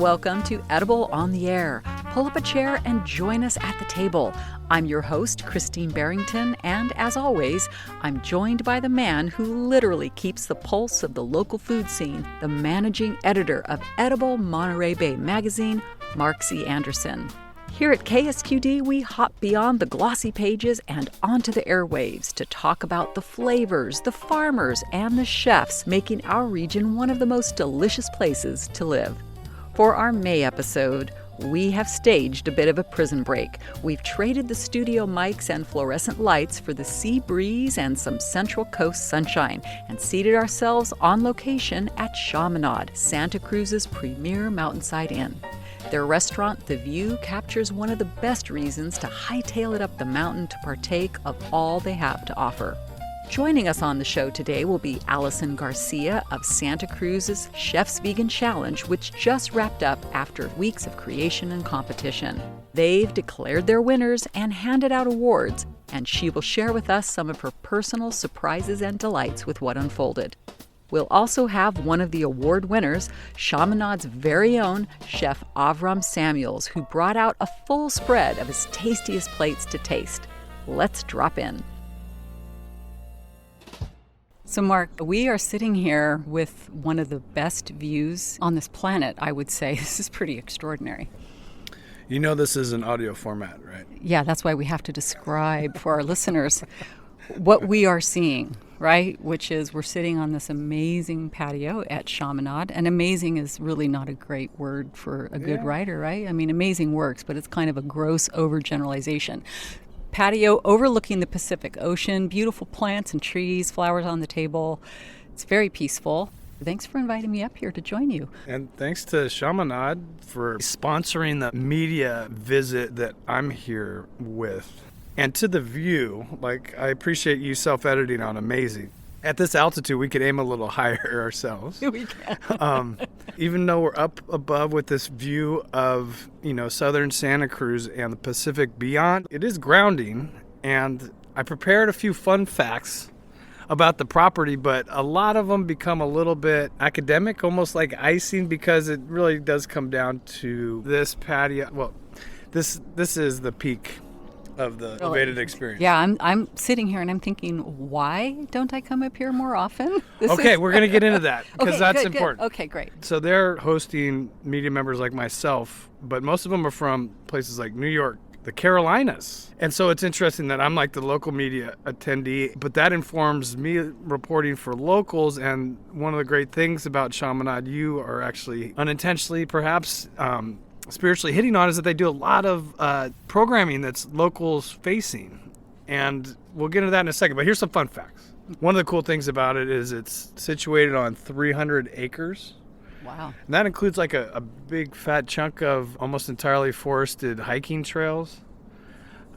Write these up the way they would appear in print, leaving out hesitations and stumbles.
Welcome to Edible on the Air. Pull up a chair and join us at the table. I'm your host, Christine Barrington, and as always, I'm joined by the man who literally keeps the pulse of the local food scene, the managing editor of Edible Monterey Bay magazine, Mark C. Anderson. Here at KSQD, we hop beyond the glossy pages and onto the airwaves to talk about the flavors, the farmers, and the chefs making our region one of the most delicious places to live. For our May episode, we have staged a bit of a prison break. We've traded the studio mics and fluorescent lights for the sea breeze and some Central Coast sunshine and seated ourselves on location at Chaminade, Santa Cruz's premier mountainside inn. Their restaurant, The View, captures one of the best reasons to hightail it up the mountain to partake of all they have to offer. Joining us on the show today will be Allison Garcia of Santa Cruz's Chef's Vegan Challenge, which just wrapped up after weeks of creation and competition. They've declared their winners and handed out awards, and she will share with us some of her personal surprises and delights with what unfolded. We'll also have one of the award winners, Chaminade's very own Chef Avram Samuels, who brought out a full spread of his tastiest plates to taste. Let's drop in. So, Mark, we are sitting here with one of the best views on this planet, I would say. This is pretty extraordinary. You know this is an audio format, right? Yeah, that's why we have to describe for our listeners what we are seeing, right? Which is we're sitting on this amazing patio at Chaminade. And amazing is really not a great word for a good writer, right? I mean, amazing works, but it's kind of a gross overgeneralization. Patio overlooking the Pacific Ocean, beautiful plants and trees, flowers on the table. It's very peaceful. Thanks for inviting me up here to join you. And thanks to Chaminade for sponsoring the media visit that I'm here with. And to The View, I appreciate you self-editing on amazing. At this altitude, we could aim a little higher ourselves. We can. Even though we're up above with this view of, southern Santa Cruz and the Pacific beyond, it is grounding. And I prepared a few fun facts about the property, but a lot of them become a little bit academic, almost like icing, because it really does come down to this patio. Well, this is the peak of the evaded experience. Yeah, I'm sitting here and I'm thinking, why don't I come up here more often? We're going to get into that because that's important. Good. Okay, great. So they're hosting media members like myself, but most of them are from places like New York, the Carolinas. And so it's interesting that I'm like the local media attendee, but that informs me reporting for locals. And one of the great things about Chaminade, you are actually unintentionally perhaps spiritually hitting on, is that they do a lot of programming that's locals facing. And we'll get into that in a second, but here's some fun facts. One of the cool things about it is it's situated on 300 acres. Wow. And that includes a big fat chunk of almost entirely forested hiking trails.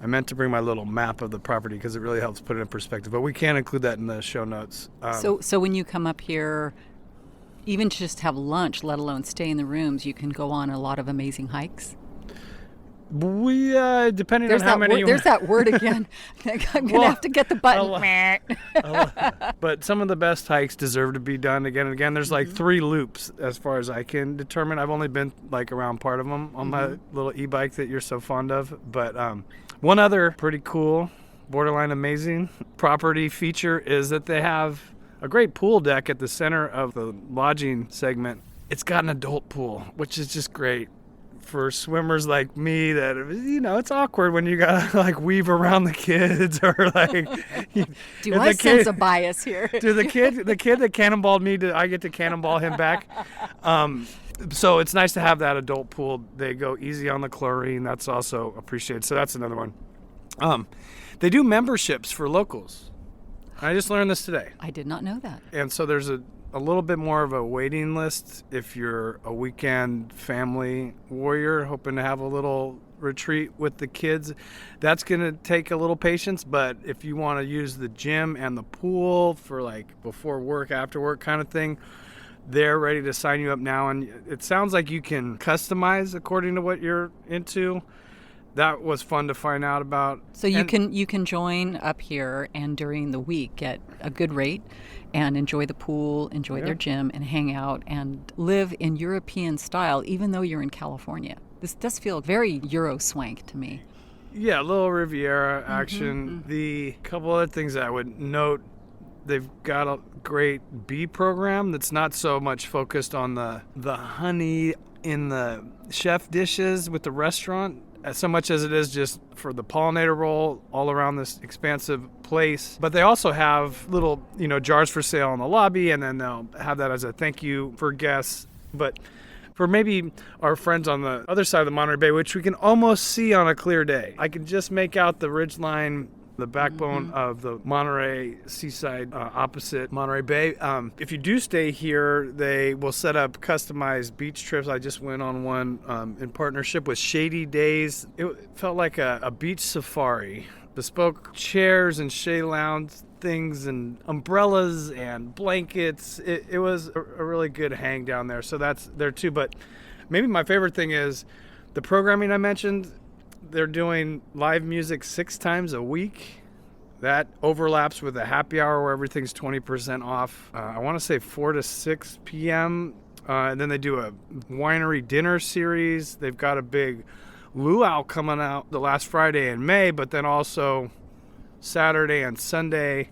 I meant to bring my little map of the property because it really helps put it in perspective, but we can include that in the show notes. So when you come up here, even to just have lunch, let alone stay in the rooms, you can go on a lot of amazing hikes. We, depending on how many There's that word again. I'm going to have to get the button. But some of the best hikes deserve to be done again and again. There's 3 loops as far as I can determine. I've only been around part of them on my little e-bike that you're so fond of. But one other pretty cool, borderline amazing property feature is that they have a great pool deck at the center of the lodging segment. It's got an adult pool, which is just great for swimmers like me that, it's awkward when you gotta weave around the kids or Do I sense a bias here? the kid that cannonballed me, I get to cannonball him back. So it's nice to have that adult pool. They go easy on the chlorine. That's also appreciated. So that's another one. They do memberships for locals. I just learned this today. I did not know that. And so there's a little bit more of a waiting list if you're a weekend family warrior hoping to have a little retreat with the kids. That's going to take a little patience, but if you want to use the gym and the pool for before work, after work kind of thing, they're ready to sign you up now. And it sounds like you can customize according to what you're into. that was fun to find out about. So you can join up here and during the week get a good rate and enjoy the pool, enjoy their gym, and hang out and live in European style, even though you're in California. This does feel very Euro swank to me. Yeah, a little Riviera action. The couple other things that I would note, they've got a great bee program that's not so much focused on the honey in the chef dishes with the restaurant, so much as it is just for the pollinator roll all around this expansive place. But they also have little, jars for sale in the lobby, and then they'll have that as a thank you for guests. But for maybe our friends on the other side of the Monterey Bay, which we can almost see on a clear day, I can just make out the ridgeline, the backbone of the Monterey seaside opposite Monterey Bay. If you do stay here, they will set up customized beach trips. I just went on one in partnership with Shady Days. It felt like a beach safari. Bespoke chairs and shade lounge things and umbrellas and blankets. It was a really good hang down there. So that's there too. But maybe my favorite thing is the programming I mentioned. They're doing live music 6 times a week. That overlaps with a happy hour where everything's 20% off. I want to say 4 to 6 p.m. And then they do a winery dinner series. They've got a big luau coming out the last Friday in May, but then also Saturday and Sunday.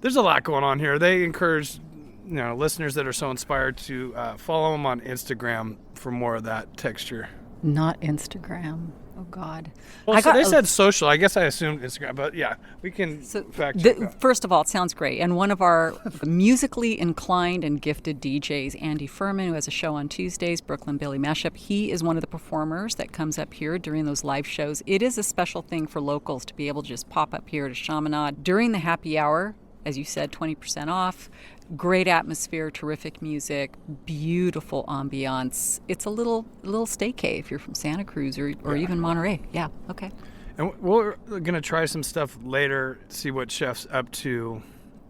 There's a lot going on here. They encourage listeners that are so inspired to follow them on Instagram for more of that texture. Not Instagram. Oh, God. Well, they said social. I guess I assumed Instagram, but yeah, we can fact check that. First of all, it sounds great. And one of our musically inclined and gifted DJs, Andy Furman, who has a show on Tuesdays, Brooklyn Billy Mashup, he is one of the performers that comes up here during those live shows. It is a special thing for locals to be able to just pop up here to Chaminade during the happy hour. As you said, 20% off. Great atmosphere, terrific music, beautiful ambiance. It's a little staycay if you're from Santa Cruz or even Monterey. Yeah, okay. And we're going to try some stuff later, see what Chef's up to,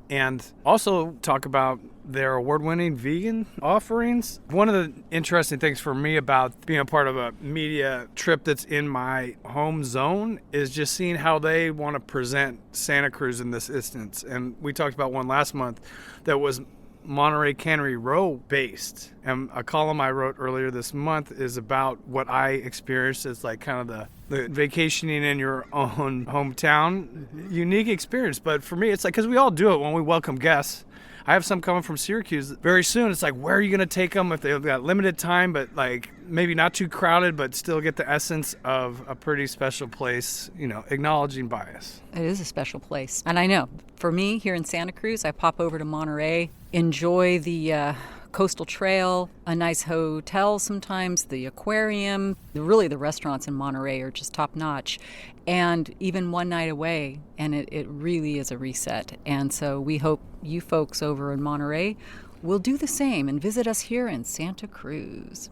and also talk about their award-winning vegan offerings. One of the interesting things for me about being a part of a media trip that's in my home zone is just seeing how they want to present Santa Cruz in this instance. And we talked about one last month that was Monterey Cannery Row based. And a column I wrote earlier this month is about what I experienced as like kind of the vacationing in your own hometown unique experience. But for me, it's like, because we all do it when we welcome guests. I have some coming from Syracuse very soon. It's like, where are you going to take them if they've got limited time, but like maybe not too crowded, but still get the essence of a pretty special place, acknowledging bias. It is a special place. And I know, for me here in Santa Cruz, I pop over to Monterey, enjoy the coastal trail, a nice hotel sometimes, the aquarium. Really, the restaurants in Monterey are just top notch. And even one night away, and it really is a reset. And so we hope you folks over in Monterey will do the same and visit us here in Santa Cruz.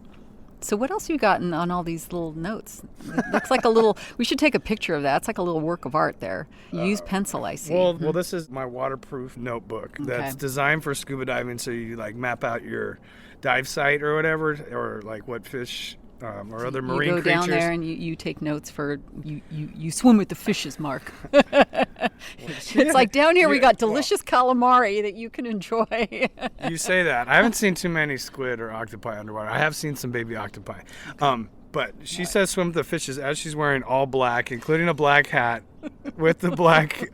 So what else you got on all these little notes? It looks like a little, we should take a picture of that. It's like a little work of art there. You use pencil, I see. Well, this is my waterproof notebook that's designed for scuba diving. So you like map out your dive site or whatever, or like what fish or other marine creatures. You go down there and you take notes for, you swim with the fishes, Mark. It's like down here we got delicious calamari that you can enjoy. You say that. I haven't seen too many squid or octopi underwater. I have seen some baby octopi. But she says swim with the fishes as she's wearing all black, including a black hat with the black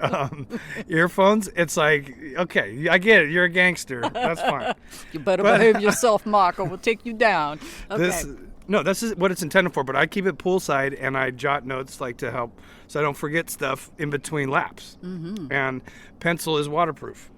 earphones. It's like, okay, I get it. You're a gangster. That's fine. You better behave yourself, Mark, or we'll take you down. Okay. This is what it's intended for, but I keep it poolside and I jot notes like to help so I don't forget stuff in between laps. Mm-hmm. And pencil is waterproof.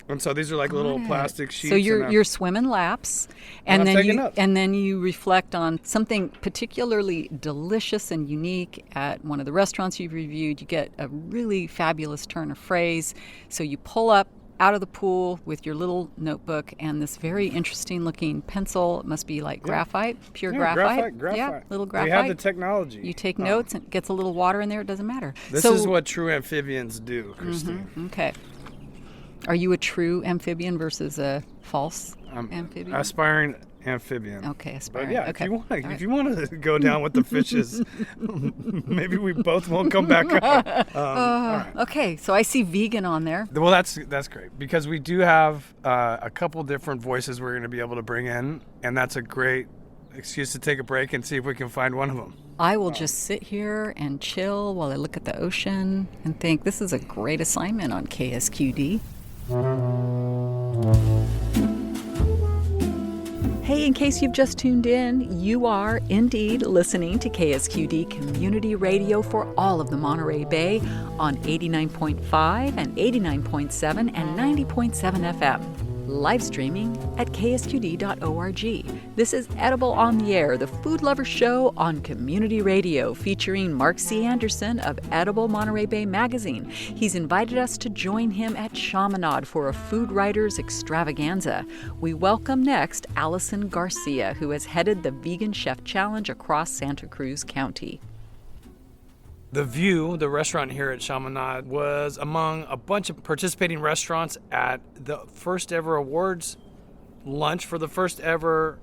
And so these are like little plastic sheets. So you're swimming laps, and then you reflect on something particularly delicious and unique at one of the restaurants you've reviewed. You get a really fabulous turn of phrase. So you pull up out of the pool with your little notebook and this very interesting looking pencil. It must be like graphite, pure graphite. Graphite. Yeah, little graphite. We have the technology. You take notes and it gets a little water in there. It doesn't matter. This is what true amphibians do, Christine. Mm-hmm. Okay. Are you a true amphibian versus a false amphibian? Aspiring Amphibian. Okay, aspiring. But yeah, okay. if you want to go down with the fishes, maybe we both won't come back up. All right. Okay, so I see vegan on there. Well, that's great because we do have a couple different voices we're going to be able to bring in, and that's a great excuse to take a break and see if we can find one of them. I will just sit here and chill while I look at the ocean and think this is a great assignment on KSQD. Hey, in case you've just tuned in, you are indeed listening to KSQD Community Radio for all of the Monterey Bay on 89.5 and 89.7 and 90.7 FM. Live streaming at ksqd.org. This is Edible on the Air, the food lover show on community radio featuring Mark C. Anderson of Edible Monterey Bay magazine. He's invited us to join him at Chaminade for a food writers extravaganza. We welcome next Allison Garcia, who has headed the Vegan Chef Challenge across Santa Cruz County. The View, the restaurant here at Chaminade, was among a bunch of participating restaurants at the first ever awards lunch for the first ever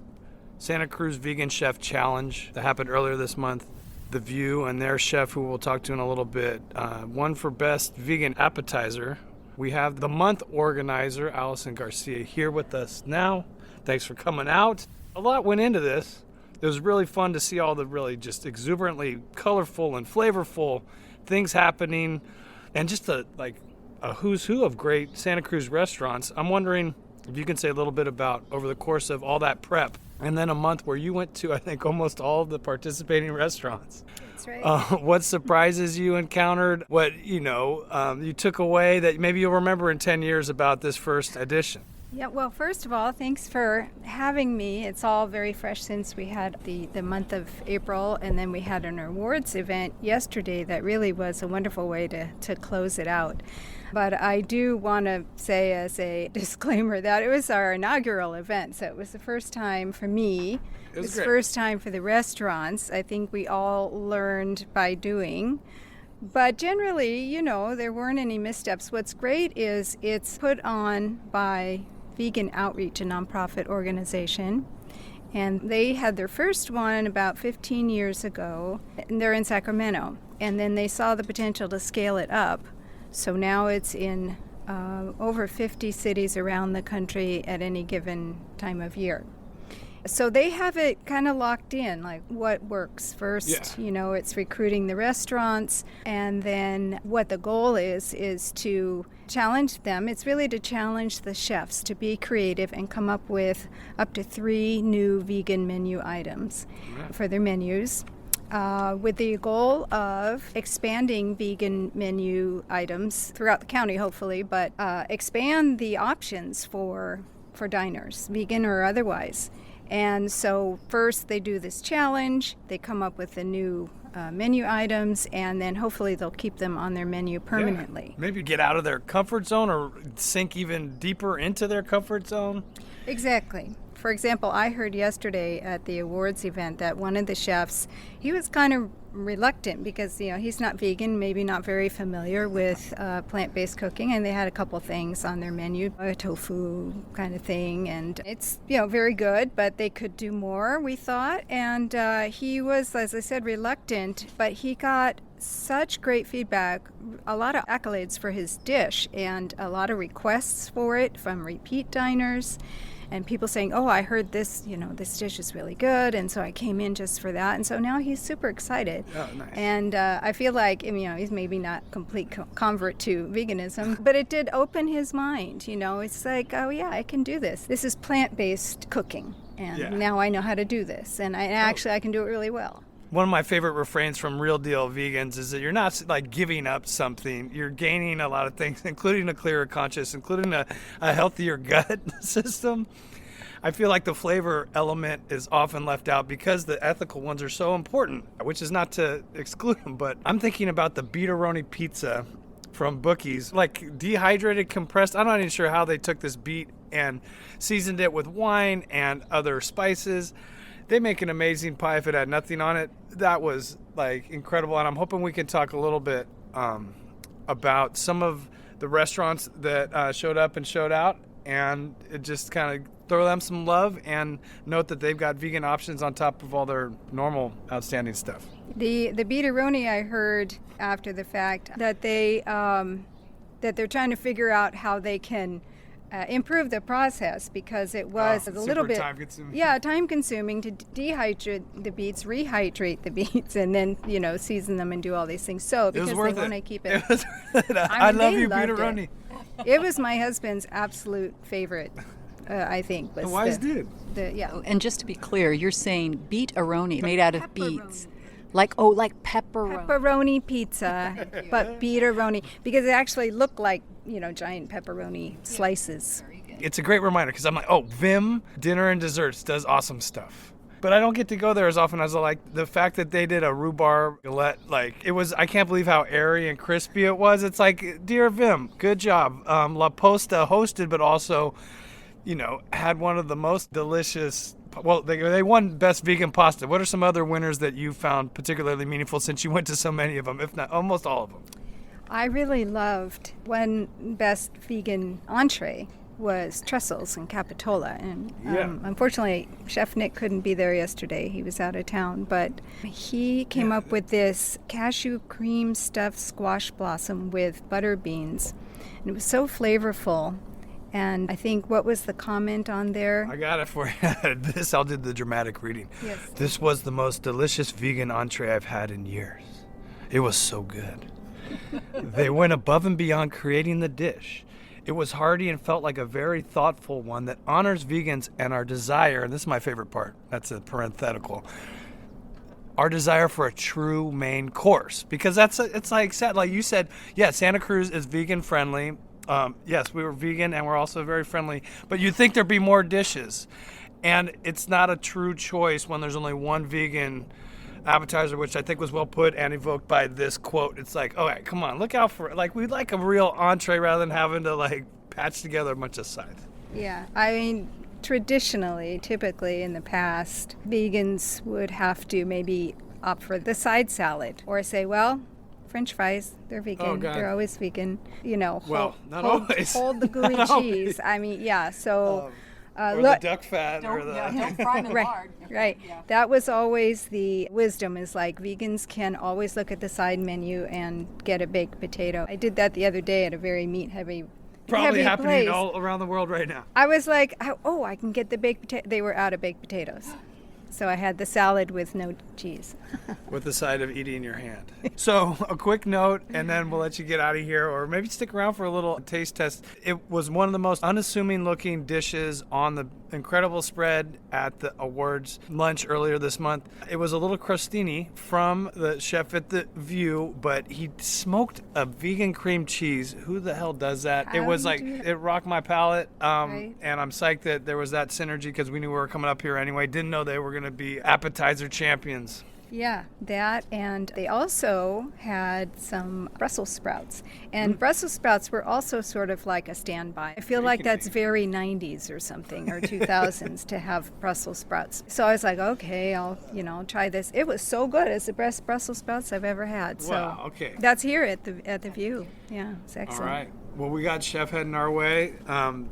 Santa Cruz Vegan Chef Challenge that happened earlier this month. The View and their chef, who we'll talk to in a little bit, won for best vegan appetizer. We have the month organizer, Allison Garcia, here with us now. Thanks for coming out. A lot went into this. It was really fun to see all the really just exuberantly colorful and flavorful things happening, and just a who's who of great Santa Cruz restaurants. I'm wondering if you can say a little bit about over the course of all that prep, and then a month where you went to, I think, almost all of the participating restaurants. That's right. What surprises you encountered? What, you took away that maybe you'll remember in 10 years about this first edition? Yeah, well, first of all, thanks for having me. It's all very fresh since we had the month of April, and then we had an awards event yesterday that really was a wonderful way to close it out. But I do want to say as a disclaimer that it was our inaugural event, so it was the first time for me. It was the first time for the restaurants. I think we all learned by doing. But generally, there weren't any missteps. What's great is it's put on by Vegan Outreach, a nonprofit organization, and they had their first one about 15 years ago, and they're in Sacramento, and then they saw the potential to scale it up, so now it's in over 50 cities around the country at any given time of year. So they have it kind of locked in, like what works first. Yeah. It's recruiting the restaurants, and then what the goal is to challenge them. It's really to challenge the chefs to be creative and come up with up to 3 new vegan menu items for their menus, with the goal of expanding vegan menu items throughout the county, hopefully, but expand the options for diners, vegan or otherwise. And so first they do this challenge, they come up with the new menu items, and then hopefully they'll keep them on their menu permanently. Yeah. Maybe get out of their comfort zone or sink even deeper into their comfort zone. Exactly. For example, I heard yesterday at the awards event that one of the chefs, he was kind of reluctant because, he's not vegan, maybe not very familiar with plant-based cooking, and they had a couple things on their menu, a tofu kind of thing, and it's, very good, but they could do more, we thought, and he was, as I said, reluctant, but he got such great feedback, a lot of accolades for his dish, and a lot of requests for it from repeat diners. And people saying, oh, I heard this, this dish is really good, and so I came in just for that. And so now he's super excited. Oh, nice. And I feel like, he's maybe not complete convert to veganism, but it did open his mind. It's like, oh, yeah, I can do this. This is plant-based cooking, and now I know how to do this, and I can do it really well. One of my favorite refrains from Real Deal Vegans is that you're not giving up something. You're gaining a lot of things, including a clearer conscience, including a healthier gut system. I feel like the flavor element is often left out because the ethical ones are so important, which is not to exclude them, but I'm thinking about the beetaroni pizza from Bookie's, dehydrated, compressed. I'm not even sure how they took this beet and seasoned it with wine and other spices. They make an amazing pie if it had nothing on it. That was incredible, and I'm hoping we can talk a little bit about some of the restaurants that showed up and showed out, and it just kind of throw them some love and note that they've got vegan options on top of all their normal outstanding stuff. The beetaroni, I heard after the fact that they're trying to figure out how they can improve the process, because it was a little bit time consuming to dehydrate the beets, rehydrate the beets, and then season them and do all these things. So because they want to keep it. It was worth it. I love you, beetaroni. It was my husband's absolute favorite. I think. Wise dude. And just to be clear, you're saying beetaroni made out of beets. Like pepperoni. Pepperoni pizza, but beetaroni, because it actually looked like, giant pepperoni slices. It's a great reminder, because I'm like, Vim Dinner and Desserts does awesome stuff. But I don't get to go there as often as I like. The fact that they did a rhubarb galette, I can't believe how airy and crispy it was. It's like, dear Vim, good job. La Posta hosted, but also, had one of the most delicious. Well, they won Best Vegan Pasta. What are some other winners that you found particularly meaningful, since you went to so many of them, if not almost all of them? I really loved one Best Vegan Entree was Trestles in Capitola. And unfortunately, Chef Nick couldn't be there yesterday. He was out of town. But he came up with this cashew cream stuffed squash blossom with butter beans. And it was so flavorful. And I think, what was the comment on there? I got it for you. I'll do the dramatic reading. Yes. This was the most delicious vegan entree I've had in years. It was so good. They went above and beyond creating the dish. It was hearty and felt like a very thoughtful one that honors vegans and our desire, and this is my favorite part, that's a parenthetical, our desire for a true main course. Because it's like you said, Santa Cruz is vegan friendly. Yes, we were vegan and we're also very friendly, but you'd think there'd be more dishes. And it's not a true choice when there's only one vegan appetizer, which I think was well put and evoked by this quote. It's like, all right, come on, look out for it. We'd like a real entree rather than having to patch together a bunch of sides. Yeah, I mean, typically in the past, vegans would have to maybe opt for the side salad or say, well, French fries, they're vegan. Oh, God. They're always vegan. Not always. Hold the gooey cheese. I mean, so... or the duck fat. Don't fry them in lard. Right. Yeah. That was always the wisdom, is vegans can always look at the side menu and get a baked potato. I did that the other day at a very meat-heavy Probably happening place. all around the world right now. I was like, I can get the baked potato. They were out of baked potatoes. So I had the salad with no cheese. With the side of eating in your hand. So a quick note, and then we'll let you get out of here, or maybe stick around for a little taste test. It was one of the most unassuming looking dishes on the incredible spread at the awards lunch earlier this month. It was a little crostini from the chef at the View, but he smoked a vegan cream cheese. Who the hell does that? It was it rocked my palate. Right. And I'm psyched that there was that synergy, because we knew we were coming up here anyway. Didn't know they were going to be appetizer champions. Yeah, that, and they also had some Brussels sprouts. And Brussels sprouts were also sort of like a standby. I feel like that's very 90s or something, or 2000s to have Brussels sprouts. So I was like, okay, I'll try this. It was so good. It's the best Brussels sprouts I've ever had. So wow, okay. That's here at the View. Yeah, it's excellent. All right. Well, we got Chef heading our way.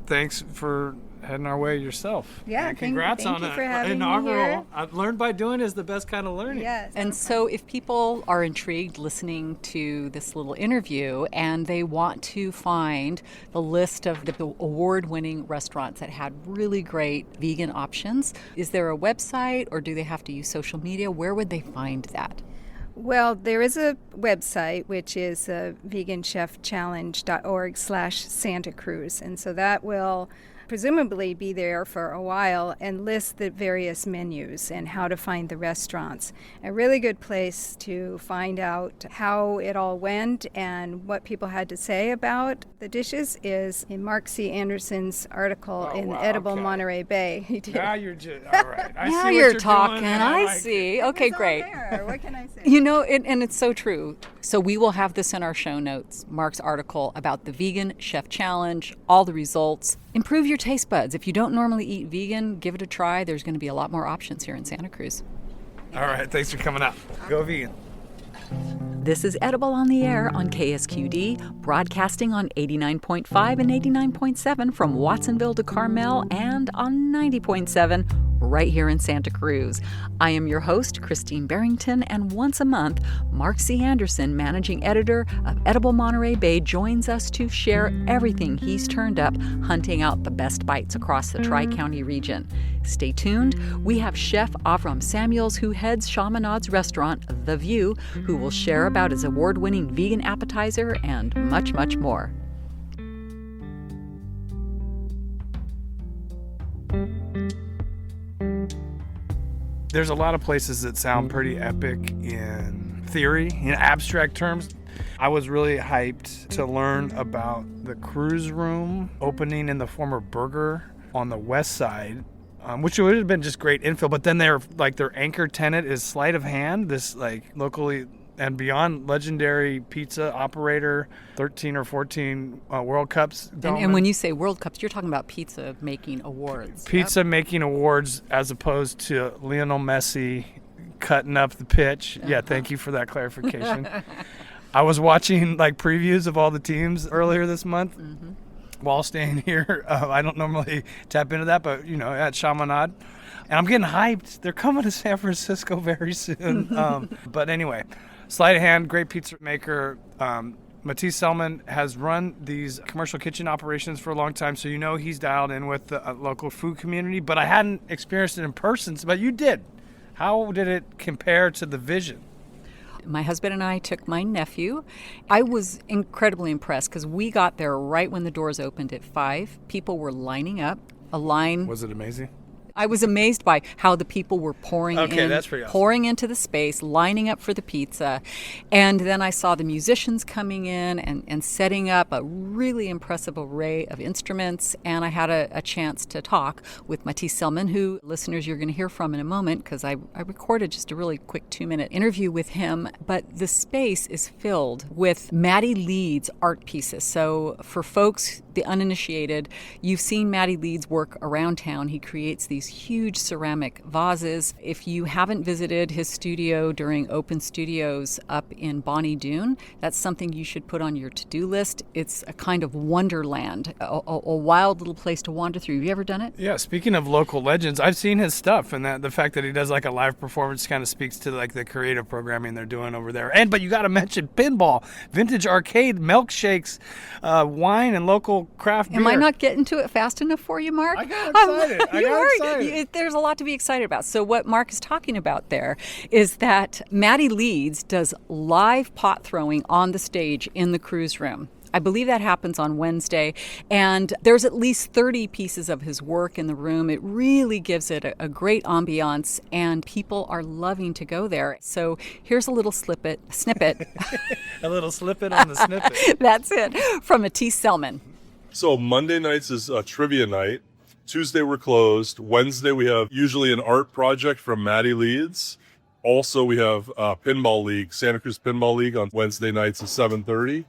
Thanks for heading our way yourself. Yeah, and congrats thank on you for an having inaugural. me here. I've learned by doing is the best kind of learning. Yes. And so if people are intrigued listening to this little interview and they want to find the list of the award-winning restaurants that had really great vegan options, is there a website, or do they have to use social media? Where would they find that? Well, there is a website, which is veganchefchallenge.org/Santa Cruz. And so that will presumably be there for a while and list the various menus and how to find the restaurants. A really good place to find out how it all went and what people had to say about the dishes is in Mark C. Anderson's article in Edible Monterey Bay. He did. Now you're just, all right. I now see you're what talking. doing, I see. Okay, great. What can I say? And it's so true. So we will have this in our show notes, Mark's article about the Vegan Chef Challenge, all the results. Improve your taste buds. If you don't normally eat vegan, give it a try. There's going to be a lot more options here in Santa Cruz. All right. Thanks for coming out. Go vegan. This is Edible on the Air on KSQD, broadcasting on 89.5 and 89.7 from Watsonville to Carmel and on 90.7 right here in Santa Cruz. I am your host, Christine Barrington, and once a month, Mark C. Anderson, managing editor of Edible Monterey Bay, joins us to share everything he's turned up hunting out the best bites across the Tri-County region. Stay tuned. We have Chef Avram Samuels, who heads Chaminade's restaurant, The View, who will share about his award-winning vegan appetizer and much, much more. There's a lot of places that sound pretty epic in theory, in abstract terms. I was really hyped to learn about the Cruz room opening in the former Burger on the west side, which would have been just great infill. But then their anchor tenant is Sleight of Hand, this locally and beyond legendary pizza operator, 13 or 14 World Cups. And when you say World Cups, you're talking about pizza making awards. Pizza making awards as opposed to Lionel Messi cutting up the pitch. Yeah, thank you for that clarification. I was watching previews of all the teams earlier this month while staying here. I don't normally tap into that, but at Chaminade. And I'm getting hyped. They're coming to San Francisco very soon. But anyway, Sleight of Hand, great pizza maker. Matisse Selman has run these commercial kitchen operations for a long time, so he's dialed in with the local food community. But I hadn't experienced it in person, but you did. How did it compare to the vision? My husband and I took my nephew. I was incredibly impressed because we got there right when the doors opened at 5. People were lining up. A line. Was it amazing? I was amazed by how the people were pouring that's pretty awesome. Pouring into the space, lining up for the pizza. And then I saw the musicians coming in and setting up a really impressive array of instruments. And I had a chance to talk with Matisse Selman, who listeners you're going to hear from in a moment, because I recorded just a really quick 2-minute interview with him. But the space is filled with Maddie Leeds art pieces. So for folks, the uninitiated, you've seen Maddie Leeds work around town. He creates these huge ceramic vases. If you haven't visited his studio during Open Studios up in Bonnie Doon, that's something you should put on your to-do list. It's a kind of wonderland, a wild little place to wander through. Have you ever done it? Yeah, speaking of local legends, I've seen his stuff, and the fact that he does a live performance kind of speaks to the creative programming they're doing over there. But you got to mention pinball, vintage arcade, milkshakes, wine, and local craft beer. Am I not getting to it fast enough for you, Mark? I got excited. There's a lot to be excited about. So what Mark is talking about there is that Maddie Leeds does live pot throwing on the stage in the Cruz room. I believe that happens on Wednesday, and there's at least 30 pieces of his work in the room. It really gives it a great ambiance, and people are loving to go there. So here's a little snippet. A little snippet on the snippet. That's it, from Matisse Selman. So Monday nights is a trivia night. Tuesday we're closed. Wednesday we have usually an art project from Maddie Leeds. Also we have Pinball League, Santa Cruz Pinball League on Wednesday nights at 7:30.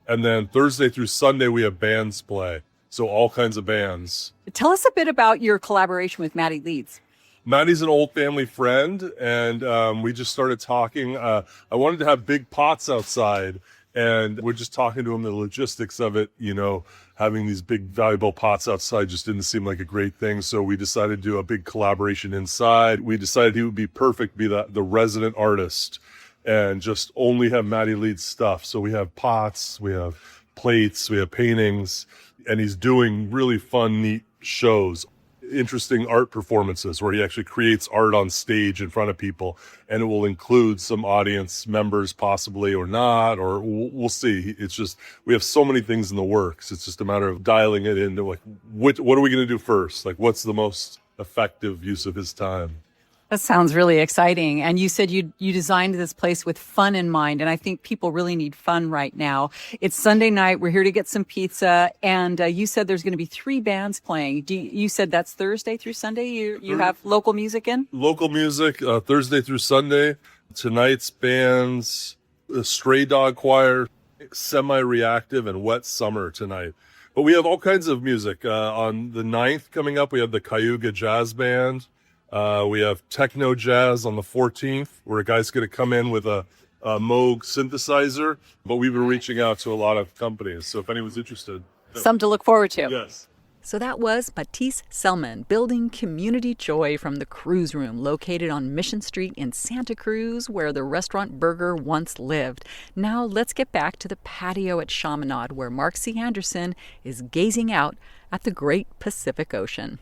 And then Thursday through Sunday we have bands play. So all kinds of bands. Tell us a bit about your collaboration with Maddie Leeds. Maddie's an old family friend, and we just started talking. I wanted to have big pots outside, and we're just talking to him the logistics of it. Having these big valuable pots outside just didn't seem like a great thing. So we decided to do a big collaboration inside. We decided he would be perfect, be the resident artist, and just only have Maddie Leeds stuff. So we have pots, we have plates, we have paintings, and he's doing really fun, neat shows. Interesting art performances where he actually creates art on stage in front of people, and it will include some audience members possibly or not, or we'll see. It's just, we have so many things in the works. It's just a matter of dialing it into what are we going to do first? What's the most effective use of his time? That sounds really exciting. And you said you designed this place with fun in mind. And I think people really need fun right now. It's Sunday night. We're here to get some pizza. And you said there's going to be 3 bands playing. You said that's Thursday through Sunday? You have local music in? Local music, Thursday through Sunday. Tonight's bands, the Stray Dog Choir, Semi-Reactive, and Wet Summer tonight. But we have all kinds of music. On the 9th coming up, we have the Cayuga Jazz Band. We have techno jazz on the 14th, where a guy's going to come in with a Moog synthesizer, but we've been reaching out to a lot of companies. So if anyone's interested. Some to look forward to. Yes. So that was Matisse Selman building community joy from the Cruz Room, located on Mission Street in Santa Cruz, where the restaurant Burger once lived. Now let's get back to the patio at Chaminade, where Mark C. Anderson is gazing out at the great Pacific Ocean.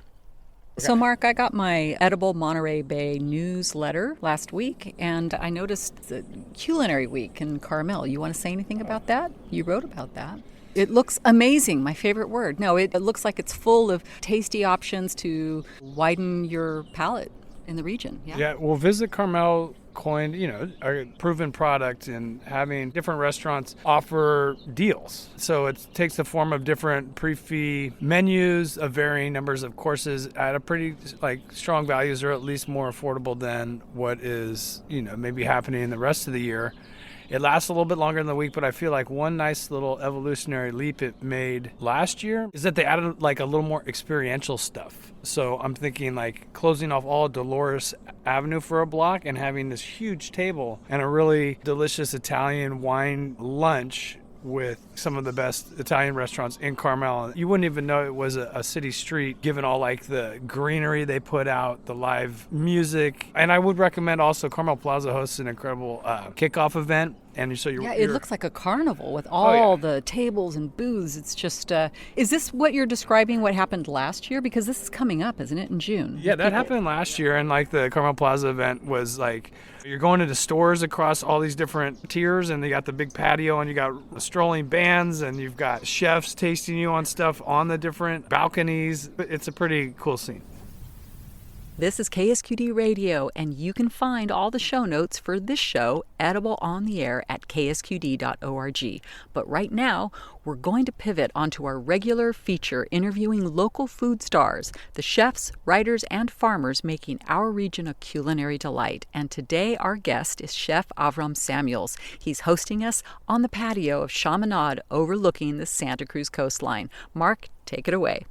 So, Mark, I got my Edible Monterey Bay newsletter last week, and I noticed the Culinary Week in Carmel. You want to say anything about that? You wrote about that. It looks amazing, my favorite word. No, it looks like it's full of tasty options to widen your palate in the region. Yeah, well, Visit Carmel coined, a proven product in having different restaurants offer deals. So it takes the form of different pre-fee menus of varying numbers of courses at a pretty strong values, or at least more affordable than what is, maybe happening in the rest of the year. It lasts a little bit longer than the week, but I feel like one nice little evolutionary leap it made last year is that they added a little more experiential stuff. So I'm thinking closing off all Dolores Avenue for a block and having this huge table and a really delicious Italian wine lunch with some of the best Italian restaurants in Carmel. You wouldn't even know it was a city street, given all the greenery they put out, the live music. And I would recommend also Carmel Plaza hosts an incredible kickoff event. And so it looks like a carnival with all the tables and booths. It's just, is this what you're describing, what happened last year? Because this is coming up, isn't it, in June? Yeah, that happened last year. And the Carmel Plaza event was you're going into stores across all these different tiers, and they got the big patio, and you got strolling bands, and you've got chefs tasting you on stuff on the different balconies. It's a pretty cool scene. This is KSQD Radio, and you can find all the show notes for this show, Edible on the Air, at ksqd.org. But right now, we're going to pivot onto our regular feature interviewing local food stars, the chefs, writers, and farmers making our region a culinary delight. And today, our guest is Chef Avram Samuels. He's hosting us on the patio of Chaminade overlooking the Santa Cruz coastline. Mark, take it away.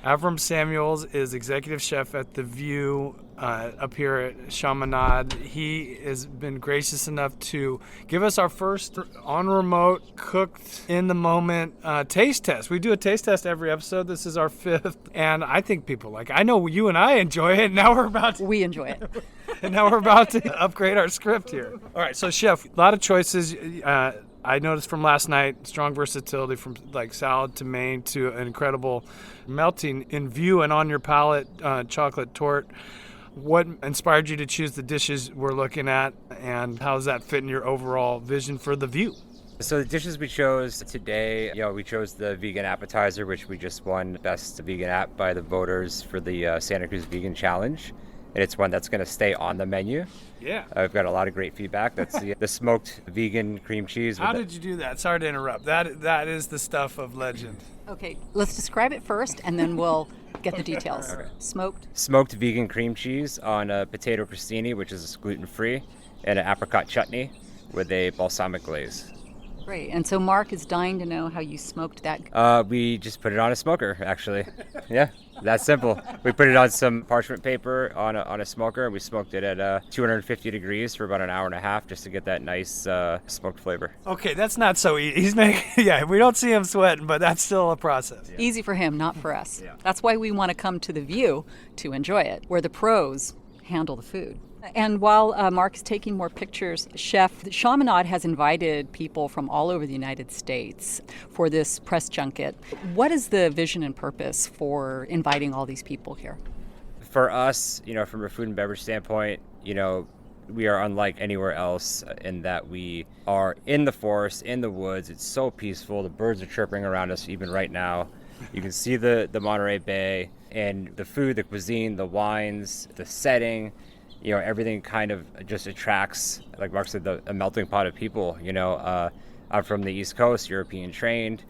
Avram Samuels is executive chef at The View up here at Chaminade. He has been gracious enough to give us our first on-remote, cooked-in-the-moment taste test. We do a taste test every episode. This is our 5th, and I think people I know you and I enjoy it. Now we're about to... We enjoy it. And now we're about to upgrade our script here. All right, so Chef, a lot of choices. I noticed from last night, strong versatility from salad to main to an incredible melting in view and on your palate chocolate torte. What inspired you to choose the dishes we're looking at, and how does that fit in your overall vision for The View? So the dishes we chose today, we chose the vegan appetizer, which we just won Best Vegan App by the voters for the Santa Cruz Vegan Challenge. And it's one that's going to stay on the menu. Yeah. I've got a lot of great feedback. That's the smoked vegan cream cheese. How did you do that? Sorry to interrupt. That is the stuff of legend. Okay, let's describe it first, and then we'll get the details. Okay. Smoked vegan cream cheese on a potato crostini, which is gluten-free, and an apricot chutney with a balsamic glaze. Great. And so Mark is dying to know how you smoked that. We just put it on a smoker, actually. Yeah, that's simple. We put it on some parchment paper on a smoker, and we smoked it at 250 degrees for about an hour and a half just to get that nice smoked flavor. Okay, that's not so easy. He's making, we don't see him sweating, but that's still a process. Yeah. Easy for him, not for us. Yeah. That's why we want to come to The View to enjoy it, where the pros handle the food. And while Mark is taking more pictures, Chef, Chaminade has invited people from all over the United States for this press junket. What is the vision and purpose for inviting all these people here? For us, from a food and beverage standpoint, we are unlike anywhere else in that we are in the forest, in the woods. It's so peaceful. The birds are chirping around us even right now. You can see the Monterey Bay, and the food, the cuisine, the wines, the setting. Everything kind of just attracts, like Mark said, a melting pot of people. I'm from the East Coast, European trained,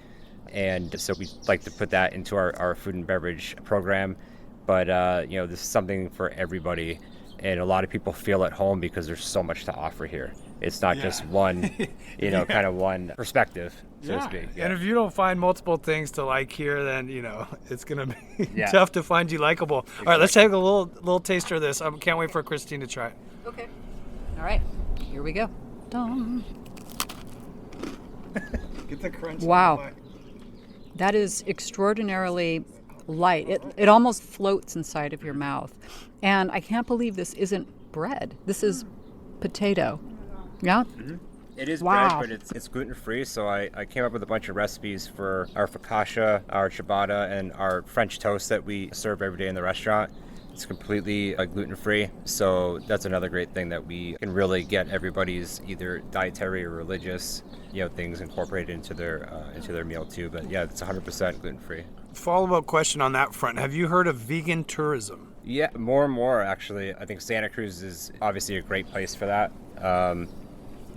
and so we like to put that into our food and beverage program. But, this is something for everybody, and a lot of people feel at home because there's so much to offer here. It's not just one, kind of one perspective, so to speak. Yeah. And if you don't find multiple things to like here, then, it's going to be tough to find you likable. Exactly. All right, let's take a little taster of this. I can't wait for Christine to try it. Okay. All right, here we go. dum. Get the crunch. Wow. That is extraordinarily light. It almost floats inside of your mouth. And I can't believe this isn't bread. This is potato. Yeah? Mm-hmm. It is Wow. bread, but it's gluten-free, so I came up with a bunch of recipes for our focaccia, our ciabatta, and our French toast that we serve every day in the restaurant. It's completely gluten-free, so that's another great thing that we can really get everybody's either dietary or religious, things incorporated into their meal too. But yeah, it's 100% gluten-free. Follow-up question on that front. Have you heard of vegan tourism? Yeah, more and more actually. I think Santa Cruz is obviously a great place for that. The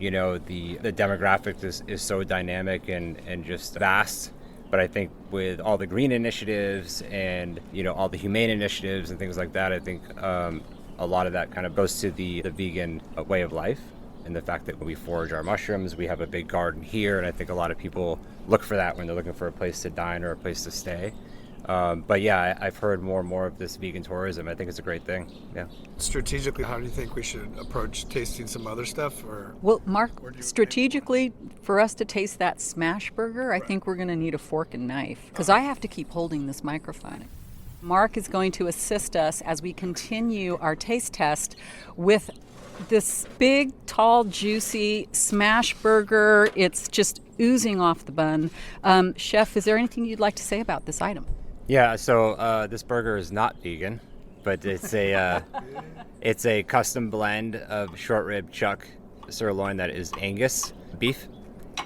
demographic is so dynamic and just vast. But I think with all the green initiatives and, all the humane initiatives and things like that, I think a lot of that kind of goes to the vegan way of life. And the fact that we forage our mushrooms, we have a big garden here. And I think a lot of people look for that when they're looking for a place to dine or a place to stay. But yeah, I've heard more and more of this vegan tourism. I think it's a great thing. Yeah. Strategically, how do you think we should approach tasting some other stuff? Well, Mark, strategically, for us to taste that smash burger, I think we're going to need a fork and knife because I have to keep holding this microphone. Mark is going to assist us as we continue our taste test with this big, tall, juicy smash burger. It's just oozing off the bun. Chef, is there anything you'd like to say about this item? Yeah, so this burger is not vegan, but it's a custom blend of short rib chuck sirloin that is Angus beef,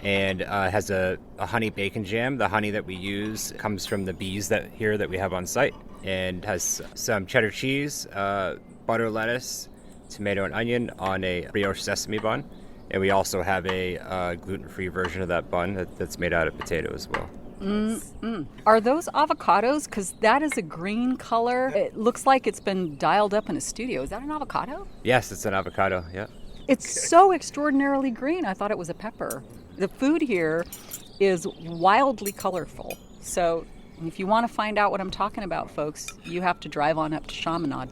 and has a honey bacon jam. The honey that we use comes from the bees that we have on site, and has some cheddar cheese, butter, lettuce, tomato, and onion on a brioche sesame bun. And we also have a gluten-free version of that bun that's made out of potato as well. Are those avocados? Because that is a green color. It looks like it's been dialed up in a studio. Is that an avocado? Yes, it's an avocado, yeah. It's so extraordinarily green. I thought it was a pepper. The food here is wildly colorful. So if you want to find out what I'm talking about, folks, you have to drive on up to Chaminade.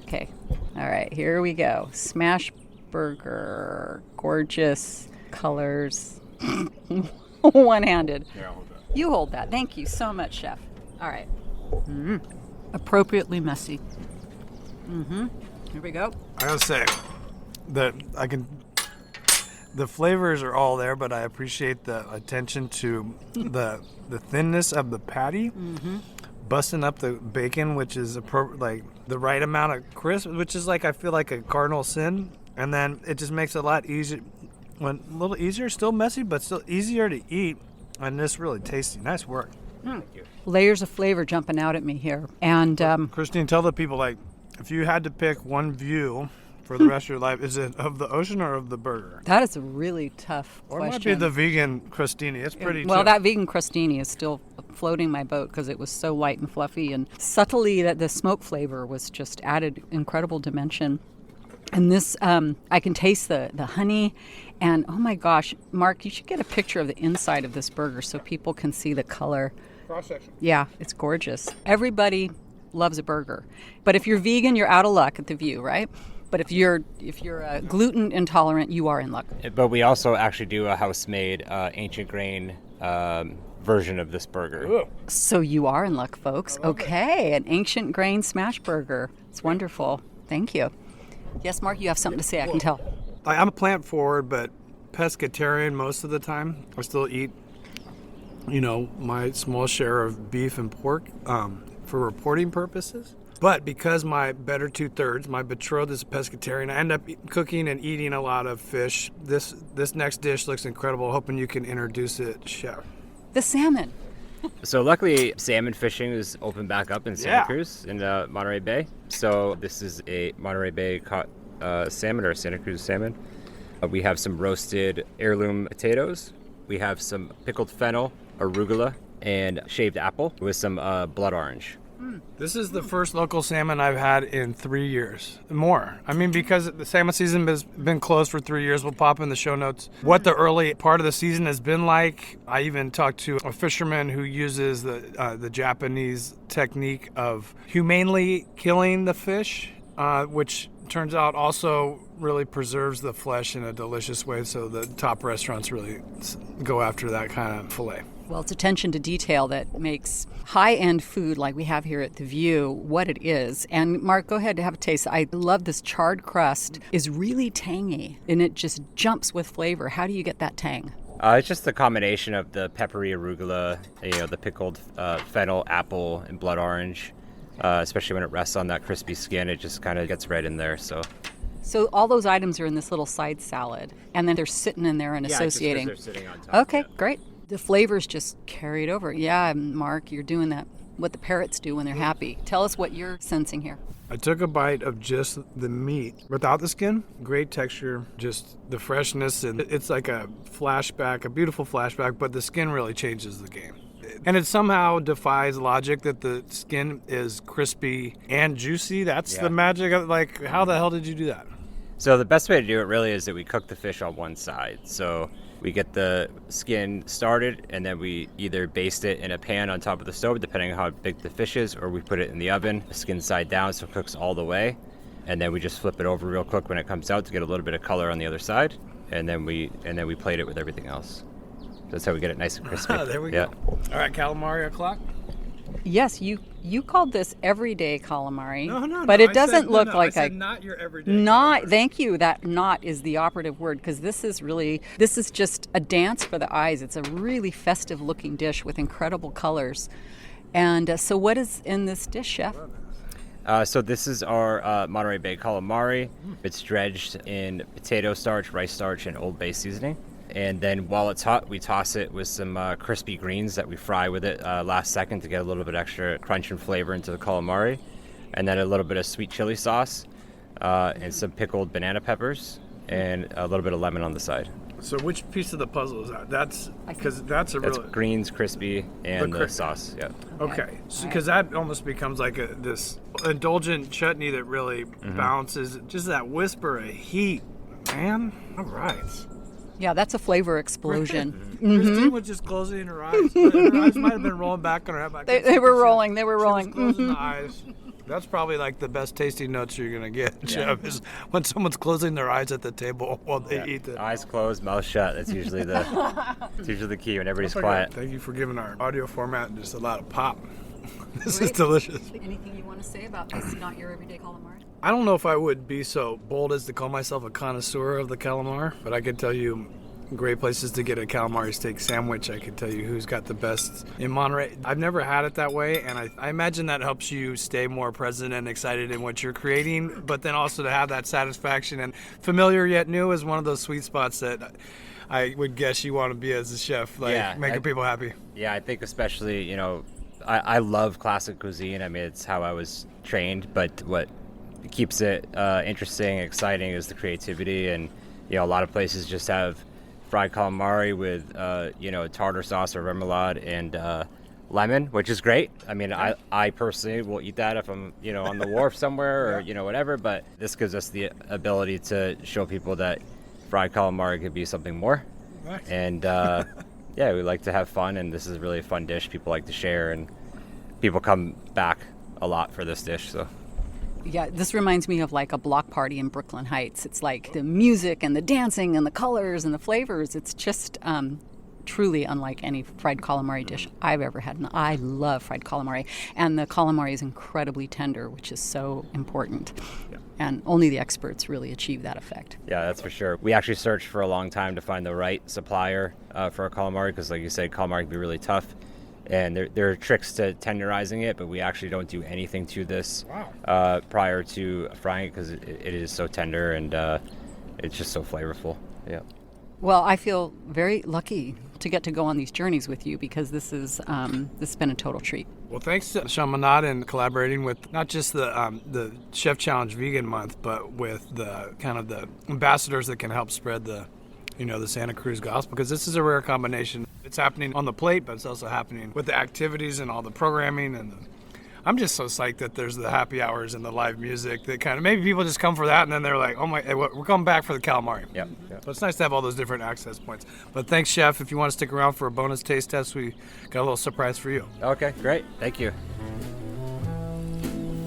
Okay. All right, here we go. Smash burger. Gorgeous colors. One-handed. Yeah, I'll hold that. You hold that. Thank you so much, Chef. All right. Appropriately messy. Here we go. I gotta say that the flavors are all there, but I appreciate the attention to the thinness of the patty, busting up the bacon, which is like the right amount of crisp, which is like I feel like a cardinal sin, and then it just makes it a lot easier. A little easier, still messy, but still easier to eat, and this really tasty. Nice work. Thank you. Layers of flavor jumping out at me here. And Christine, tell the people, like, if you had to pick one view for the rest of your life, is it of the ocean or of the burger? that is a really tough Or question. it might be the vegan crostini. It's pretty Well, chill. that vegan crostini is still floating my boat because it was so light and fluffy, and subtly that the smoke flavor was just added incredible dimension. And this, I can taste the honey, and oh my gosh, Mark, you should get a picture of the inside of this burger so people can see the color. Cross-section. Yeah, it's gorgeous. Everybody loves a burger, but if you're vegan, you're out of luck at the view, right? But if you're gluten intolerant, you are in luck. But we also actually do a house-made ancient grain version of this burger. Ooh. So you are in luck, folks. Okay, an ancient grain smash burger. It's wonderful. Thank you. Yes, Mark, you have something to say, I can tell. I'm plant forward, but pescatarian most of the time. I still eat, my small share of beef and pork for reporting purposes. But because my better 2/3, my betrothed is a pescatarian, I end up cooking and eating a lot of fish. This next dish looks incredible. Hoping you can introduce it, Chef. The salmon. So luckily, salmon fishing is open back up in Santa Yeah. Cruz in Monterey Bay. So this is a Monterey Bay caught salmon, or Santa Cruz salmon. We have some roasted heirloom potatoes. We have some pickled fennel, arugula, and shaved apple with some blood orange. This is the first local salmon I've had in 3 years. More. I mean, because the salmon season has been closed for 3 years, we'll pop in the show notes what the early part of the season has been like. I even talked to a fisherman who uses the Japanese technique of humanely killing the fish, which turns out also really preserves the flesh in a delicious way, so the top restaurants really go after that kind of filet. Well, it's attention to detail that makes high-end food like we have here at The View what it is. And Mark, go ahead and have a taste. I love this charred crust. Is really tangy, and it just jumps with flavor. How do you get that tang? It's just the combination of the peppery arugula, the pickled fennel, apple, and blood orange. Especially when it rests on that crispy skin, it just kind of gets right in there. So all those items are in this little side salad, and then they're sitting in there and associating. Just 'cause they're sitting on top. Okay, great. The flavors just carried over. Yeah, Mark, you're doing that, what the parrots do when they're happy. Tell us what you're sensing here. I took a bite of just the meat without the skin. Great texture, just the freshness, and it's like a flashback, a beautiful flashback, but the skin really changes the game. And it somehow defies logic that the skin is crispy and juicy. That's the magic of, like, how the hell did you do that? So the best way to do it really is that we cook the fish on one side. So we get the skin started, and then we either baste it in a pan on top of the stove, depending on how big the fish is, or we put it in the oven, the skin side down, so it cooks all the way. And then we just flip it over real quick when it comes out to get a little bit of color on the other side, and then we plate it with everything else. That's how we get it nice and crispy. There we go. All right, calamari o'clock. Yes, you called this everyday calamari. No. But it doesn't look like I said not your everyday. Not, thank you. That not is the operative word, because this is just a dance for the eyes. It's a really festive looking dish with incredible colors. And so what is in this dish, chef? So this is our Monterey Bay calamari. It's dredged in potato starch, rice starch, and Old Bay seasoning. And then while it's hot, we toss it with some crispy greens that we fry with it last second to get a little bit extra crunch and flavor into the calamari. And then a little bit of sweet chili sauce and some pickled banana peppers and a little bit of lemon on the side. So which piece of the puzzle is that? That's That's really greens, crispy, and the sauce. Yeah. Okay, because that almost becomes like this indulgent chutney that really balances just that whisper of heat, man. All right. Yeah, that's a flavor explosion. Christine was just closing her eyes. Her eyes might have been rolling back on her head. They were rolling. They were She rolling. was closing the eyes. That's probably like the best tasting notes you're gonna get, Jeff, is when someone's closing their eyes at the table while they eat it. Eyes closed, mouth shut. That's usually the key when everybody's quiet. Thank you for giving our audio format just a lot of pop. This is delicious. Anything you want to say about this not your everyday calamari? I don't know if I would be so bold as to call myself a connoisseur of the calamar, but I can tell you great places to get a calamari steak sandwich. I can tell you who's got the best in Monterey. I've never had it that way, and I imagine that helps you stay more present and excited in what you're creating, but then also to have that satisfaction. And familiar yet new is one of those sweet spots that I would guess you want to be as a chef, making people happy. Yeah, I think especially, I love classic cuisine. I mean, it's how I was trained, but what keeps it interesting, exciting is the creativity. And, a lot of places just have fried calamari with, tartar sauce or remoulade and lemon, which is great. I mean, I personally will eat that if I'm, on the wharf somewhere or, whatever. But this gives us the ability to show people that fried calamari could be something more. Right. And, yeah, we like to have fun, and this is really a fun dish people like to share, and people come back a lot for this dish. So. Yeah, this reminds me of like a block party in Brooklyn Heights. It's like the music and the dancing and the colors and the flavors. It's just truly unlike any fried calamari dish I've ever had. And I love fried calamari. And the calamari is incredibly tender, which is so important. Yeah. And only the experts really achieve that effect. Yeah, that's for sure. We actually searched for a long time to find the right supplier for a calamari because, like you said, calamari can be really tough. And there are tricks to tenderizing it, but we actually don't do anything to this prior to frying it because it is so tender and it's just so flavorful. Yeah. Well, I feel very lucky to get to go on these journeys with you because this has been a total treat. Well, thanks to Chaminade and collaborating with not just the Chef Challenge Vegan Month, but with the kind of the ambassadors that can help spread the Santa Cruz gospel, because this is a rare combination. It's happening on the plate, but it's also happening with the activities and all the programming. And I'm just so psyched that there's the happy hours and the live music that kind of, maybe people just come for that and then they're like, oh my, we're coming back for the calamari. Yep. But it's nice to have all those different access points. But thanks, Chef. If you want to stick around for a bonus taste test, we got a little surprise for you. Okay, great. Thank you.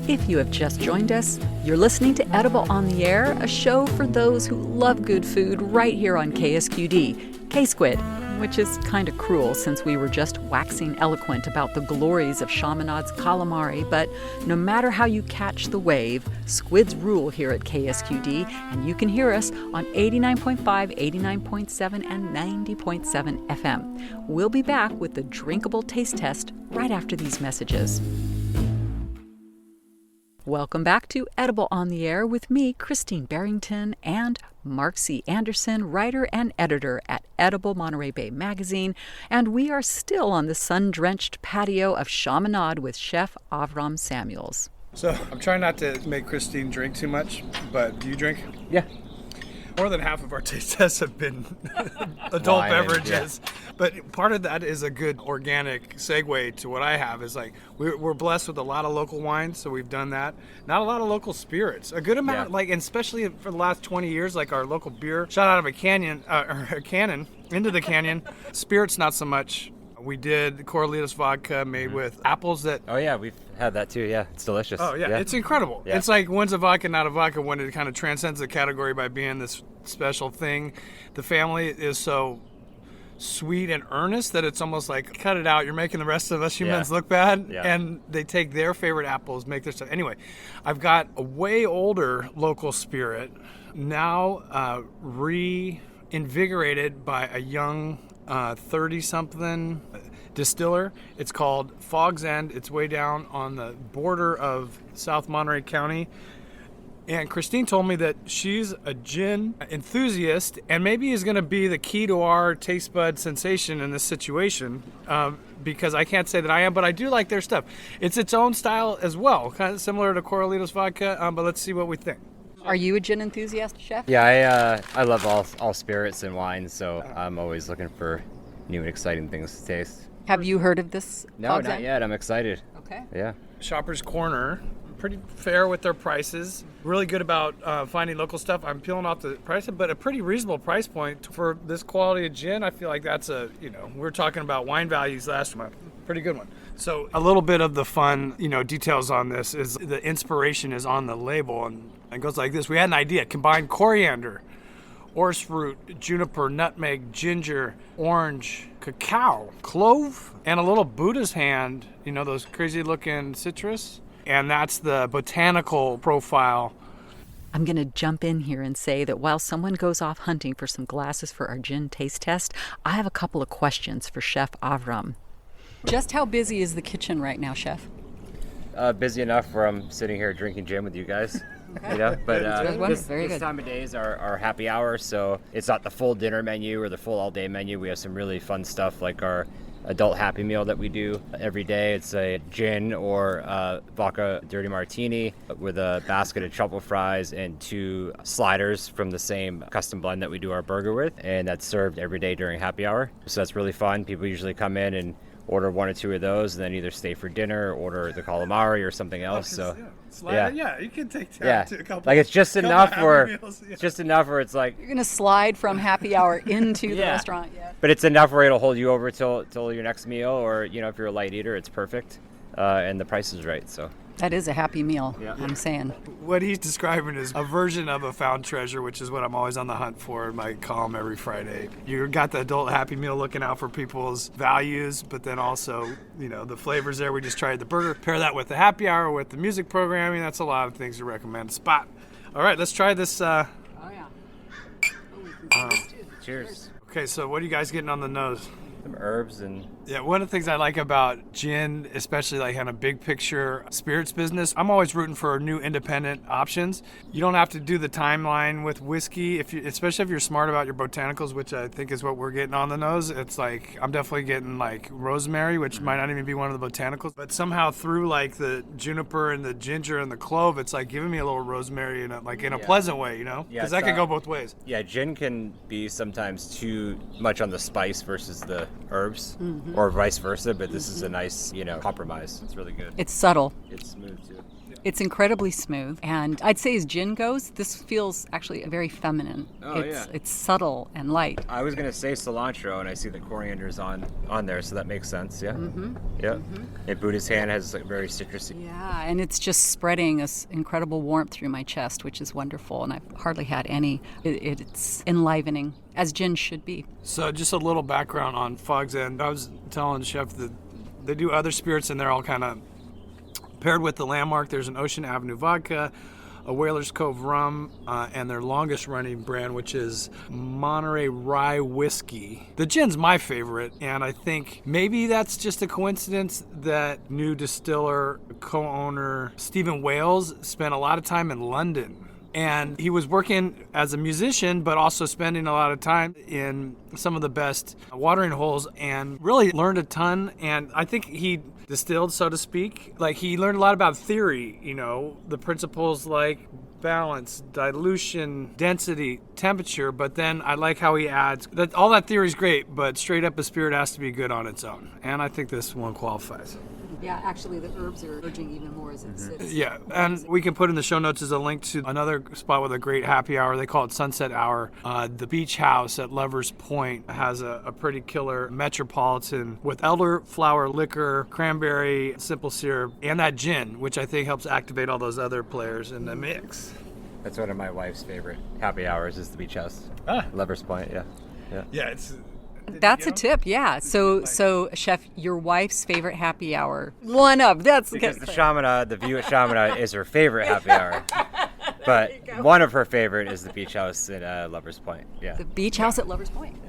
If you have just joined us, you're listening to Edible on the Air, a show for those who love good food right here on KSQD, K-Squid, which is kind of cruel since we were just waxing eloquent about the glories of Chaminade's calamari, but no matter how you catch the wave, squids rule here at KSQD, and you can hear us on 89.5, 89.7, and 90.7 FM. We'll be back with the drinkable taste test right after these messages. Welcome back to Edible on the Air with me, Christine Barrington, and Mark C. Anderson, writer and editor at Edible Monterey Bay magazine, and we are still on the sun-drenched patio of Chaminade with Chef Avram Samuels. So I'm trying not to make Christine drink too much, but do you drink? Yeah. More than half of our taste tests have been adult Wine, beverages. Yeah. But part of that is a good organic segue to what I have is like we're blessed with a lot of local wines, so we've done that. Not a lot of local spirits. A good amount, like, and especially for the last 20 years, like our local beer shot out of a canyon, or a cannon into the canyon. Spirits, not so much. We did Corralitos vodka made with apples that... Oh, yeah, we've had that too, yeah. It's delicious. Oh, yeah, it's incredible. Yeah. It's like, when's a vodka not a vodka when it kind of transcends the category by being this special thing. The family is so sweet and earnest that it's almost like, cut it out, you're making the rest of us humans look bad. Yeah. And they take their favorite apples, make their stuff. Anyway, I've got a way older local spirit, now reinvigorated by a young... 30-something distiller. It's called Fog's End. It's way down on the border of South Monterey County. And Christine told me that she's a gin enthusiast and maybe is going to be the key to our taste bud sensation in this situation, because I can't say that I am, but I do like their stuff. It's its own style as well, kind of similar to Corralitos vodka, but let's see what we think. Are you a gin enthusiast, Chef? Yeah, I love all spirits and wines, so I'm always looking for new and exciting things to taste. Have you heard of this? No, not yet. I'm excited. Okay. Yeah. Shoppers Corner, pretty fair with their prices. Really good about finding local stuff. I'm peeling off the price, but a pretty reasonable price point for this quality of gin. I feel like that's we were talking about wine values last month. Pretty good one. So a little bit of the fun, details on this is the inspiration is on the label, and it goes like this. We had an idea: combine coriander, orris root, juniper, nutmeg, ginger, orange, cacao, clove, and a little Buddha's hand, those crazy looking citrus. And that's the botanical profile. I'm going to jump in here and say that while someone goes off hunting for some glasses for our gin taste test, I have a couple of questions for Chef Avram. Just how busy is the kitchen right now, Chef? Busy enough where I'm sitting here drinking gin with you guys. Okay. But this time of day is our happy hour, so it's not the full dinner menu or the full all-day menu. We have some really fun stuff like our adult Happy Meal that we do every day. It's a gin or vodka dirty martini with a basket of truffle fries and 2 sliders from the same custom blend that we do our burger with, and that's served every day during happy hour. So that's really fun. People usually come in and order 1 or 2 of those, and then either stay for dinner or order the calamari or something else. You can take down to a couple. Like it's just enough where it's just enough where it's like you're gonna slide from happy hour into the restaurant. Yeah. But it's enough where it'll hold you over till your next meal, or if you're a light eater, it's perfect, and the price is right. So. That is a happy meal, yeah. I'm saying. What he's describing is a version of a found treasure, which is what I'm always on the hunt for in my column every Friday. You got the adult Happy Meal looking out for people's values, but then also, the flavors there. We just tried the burger. Pair that with the happy hour, with the music programming. That's a lot of things to recommend. Spot. All right, let's try this. Cheers. Okay, so what are you guys getting on the nose? Some herbs and... Yeah, one of the things I like about gin, especially like on a big picture spirits business, I'm always rooting for new independent options. You don't have to do the timeline with whiskey, especially if you're smart about your botanicals, which I think is what we're getting on the nose. It's like, I'm definitely getting like rosemary, which might not even be one of the botanicals, but somehow through like the juniper and the ginger and the clove, it's like giving me a little rosemary in a pleasant way, Because that can go both ways. Yeah, gin can be sometimes too much on the spice versus the herbs. Or vice versa, but this is a nice, compromise. It's really good. It's subtle. It's smooth too. It's incredibly smooth. And I'd say as gin goes, this feels actually very feminine. Oh, yeah. It's subtle and light. I was going to say cilantro, and I see the coriander's on there, so that makes sense, yeah. Mm-hmm. Yeah. Mm-hmm. And Buddha's hand has like very citrusy. Yeah, and it's just spreading this incredible warmth through my chest, which is wonderful. And I've hardly had any. It's enlivening, as gin should be. So just a little background on Fog's End. I was telling Chef that they do other spirits, and they're all kind of paired with the landmark. There's an Ocean Avenue vodka, a Whalers Cove rum, and their longest running brand, which is Monterey Rye Whiskey. The gin's my favorite, and I think maybe that's just a coincidence that new distiller, co-owner Stephen Wales spent a lot of time in London. And he was working as a musician, but also spending a lot of time in some of the best watering holes and really learned a ton. And I think he distilled, so to speak. Like, he learned a lot about theory, the principles like balance, dilution, density, temperature. But then I like how he adds that all that theory is great, but straight up a spirit has to be good on its own. And I think this one qualifies. Yeah, actually, the herbs are urging even more as it sits. Yeah, and we can put in the show notes as a link to another spot with a great happy hour. They call it Sunset Hour. The Beach House at Lovers Point has a pretty killer Metropolitan with elderflower liquor, cranberry, simple syrup, and that gin, which I think helps activate all those other players in the mix. That's one of my wife's favorite happy hours is the Beach House. Lovers Point, yeah. Yeah, it's... That's a tip, yeah. So, Chef, your wife's favorite happy hour. One of, that's... Because the Chaminade, the view at Chaminade is her favorite happy hour. But one of her favorite is the Beach House at Lovers Point, yeah. The Beach House at Lovers Point.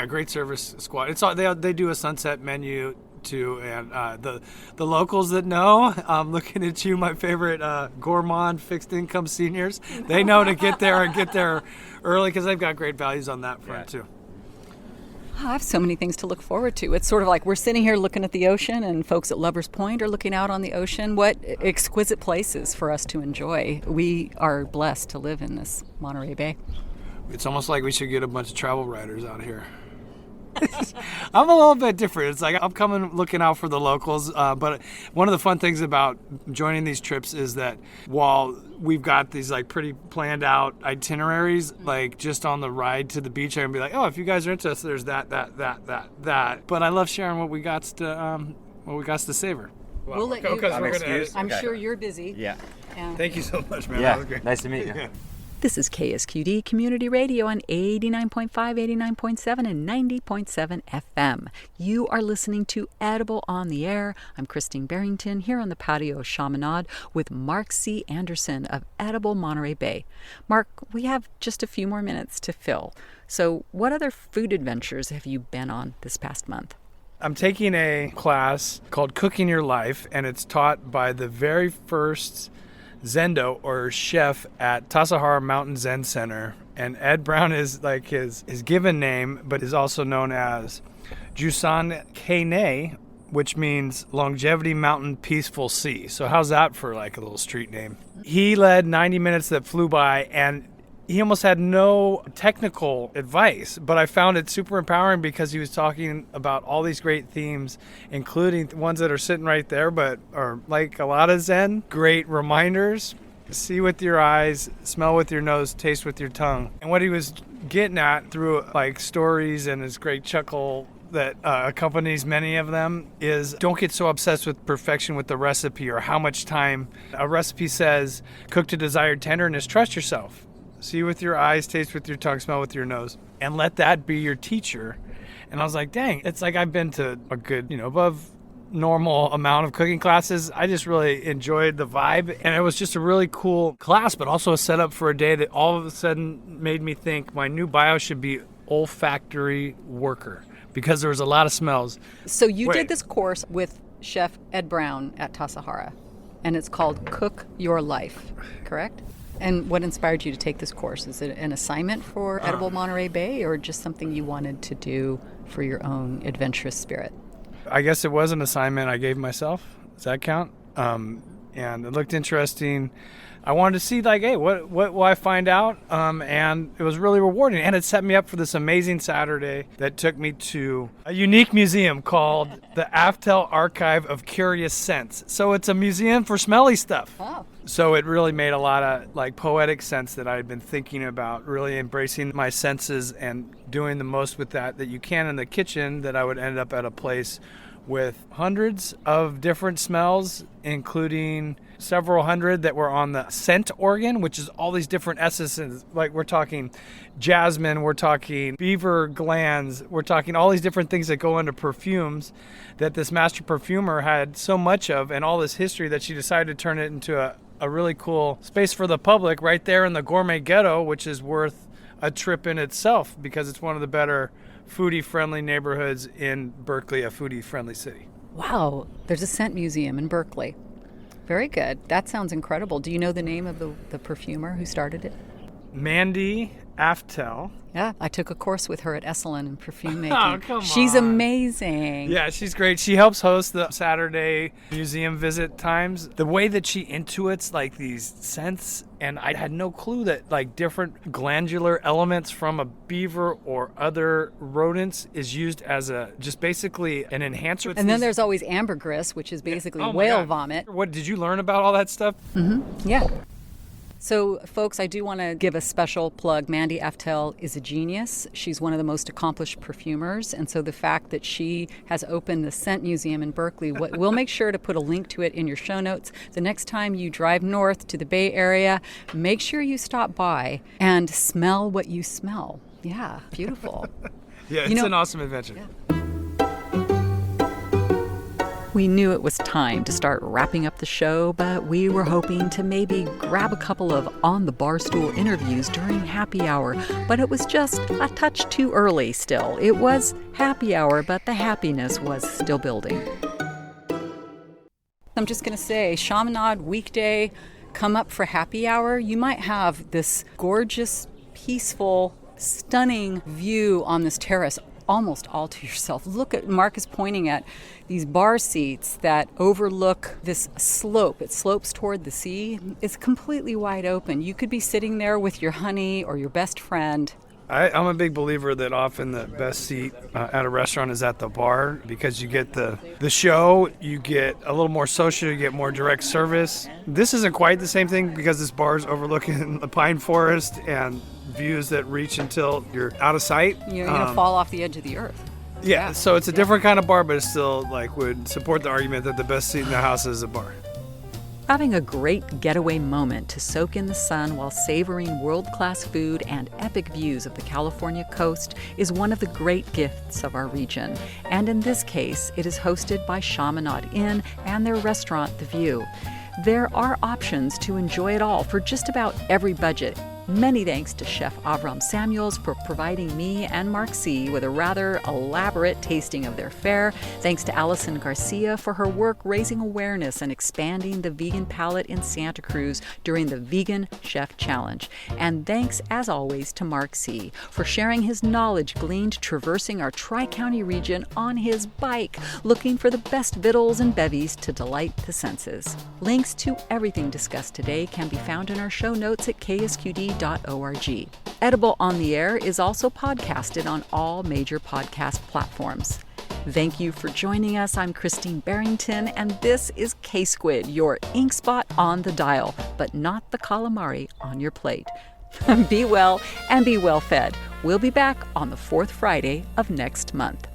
Great service squad. It's all, they do a sunset menu too, and the locals that know, I'm looking at you, my favorite gourmand fixed income seniors. They know to get there and get there early because they've got great values on that front too. I have so many things to look forward to. It's sort of like we're sitting here looking at the ocean, and folks at Lovers Point are looking out on the ocean. What exquisite places for us to enjoy. We are blessed to live in this Monterey Bay. It's almost like we should get a bunch of travel writers out here. I'm a little bit different. It's like I'm coming looking out for the locals, but one of the fun things about joining these trips is that while we've got these like pretty planned out itineraries, like just on the ride to the beach, I can be like, oh, if you guys are interested, there's that. But I love sharing what we got to savor. We'll let you. I'm sure you're busy. Yeah. Thank you so much, man. Yeah. That was great. Nice to meet you. Yeah. This is KSQD Community Radio on 89.5, 89.7, and 90.7 FM. You are listening to Edible on the Air. I'm Christine Barrington here on the patio of Chaminade with Mark C. Anderson of Edible Monterey Bay. Mark, we have just a few more minutes to fill. So what other food adventures have you been on this past month? I'm taking a class called Cooking Your Life, and it's taught by the very first Zendo or chef at Tassajara Mountain Zen Center, and Ed Brown is like his given name, but is also known as Jusan Kene, which means Longevity Mountain Peaceful Sea. So how's that for like a little street name? He led 90 minutes that flew by, and he almost had no technical advice, but I found it super empowering because he was talking about all these great themes, including ones that are sitting right there, but are like a lot of Zen, great reminders. See with your eyes, smell with your nose, taste with your tongue. And what he was getting at through like stories and his great chuckle that accompanies many of them is don't get so obsessed with perfection with the recipe or how much time. A recipe says cook to desired tenderness, trust yourself. See with your eyes, taste with your tongue, smell with your nose, and let that be your teacher. And I was like, dang, it's like I've been to a good, above normal amount of cooking classes. I just really enjoyed the vibe, and it was just a really cool class, but also a setup for a day that all of a sudden made me think my new bio should be olfactory worker, because there was a lot of smells. So you did this course with Chef Ed Brown at Tassajara, and it's called Cook Your Life, correct? And what inspired you to take this course? Is it an assignment for Edible Monterey Bay, or just something you wanted to do for your own adventurous spirit? I guess it was an assignment I gave myself. Does that count? and it looked interesting. I wanted to see, like, hey, what will I find out? And it was really rewarding. And it set me up for this amazing Saturday that took me to a unique museum called the Avram Archive of Curious Scents. So it's a museum for smelly stuff. Oh. So it really made a lot of like poetic sense that I had been thinking about, really embracing my senses and doing the most with that you can in the kitchen, that I would end up at a place with hundreds of different smells, including several hundred that were on the scent organ, which is all these different essences. Like, we're talking jasmine, we're talking beaver glands, we're talking all these different things that go into perfumes that this master perfumer had so much of, and all this history that she decided to turn it into a really cool space for the public right there in the gourmet ghetto, which is worth a trip in itself because it's one of the better foodie-friendly neighborhoods in Berkeley, a foodie-friendly city. Wow, there's a scent museum in Berkeley. Very good. That sounds incredible. Do you know the name of the perfumer who started it? Mandy Aftel. Yeah, I took a course with her at Esalen in perfume making. Oh, come She's on. amazing. Yeah, she's great. She helps host the Saturday museum visit times. The way that she intuits like these scents, and I had no clue that like different glandular elements from a beaver or other rodents is used as just basically an enhancer. And then there's always ambergris, which is basically Oh my whale God. vomit. What, did you learn about all that stuff? Yeah. So, folks, I do want to give a special plug. Mandy Aftel is a genius. She's one of the most accomplished perfumers. And so the fact that she has opened the Scent Museum in Berkeley, we'll make sure to put a link to it in your show notes. The next time you drive north to the Bay Area, make sure you stop by and smell what you smell. Yeah, beautiful. Yeah, it's an awesome invention. Yeah. We knew it was time to start wrapping up the show, but we were hoping to maybe grab a couple of on-the-barstool interviews during happy hour, but it was just a touch too early still. It was happy hour, but the happiness was still building. I'm just going to say, Chaminade weekday, come up for happy hour. You might have this gorgeous, peaceful, stunning view on this terrace almost all to yourself. Look at, Mark is pointing at these bar seats that overlook this slope. It slopes toward the sea. It's completely wide open. You could be sitting there with your honey or your best friend. I'm a big believer that often the best seat at a restaurant is at the bar, because you get the show, you get a little more social, you get more direct service. This isn't quite the same thing because this bar is overlooking the pine forest and views that reach until you're out of sight. You're going to fall off the edge of the earth. Yeah, so it's a different kind of bar, but it still would support the argument that the best seat in the house is a bar. Having a great getaway moment to soak in the sun while savoring world-class food and epic views of the California coast is one of the great gifts of our region. And in this case, it is hosted by Chaminade Inn and their restaurant, The View. There are options to enjoy it all for just about every budget. Many thanks to Chef Avram Samuels for providing me and Mark C. with a rather elaborate tasting of their fare. Thanks to Allison Garcia for her work raising awareness and expanding the vegan palate in Santa Cruz during the Vegan Chef Challenge. And thanks, as always, to Mark C. for sharing his knowledge gleaned traversing our Tri-County region on his bike, looking for the best victuals and bevies to delight the senses. Links to everything discussed today can be found in our show notes at ksqd.org. Edible on the Air is also podcasted on all major podcast platforms. Thank you for joining us. I'm Christine Barrington, and this is K-Squid, your ink spot on the dial, but not the calamari on your plate. Be well and be well fed. We'll be back on the fourth Friday of next month.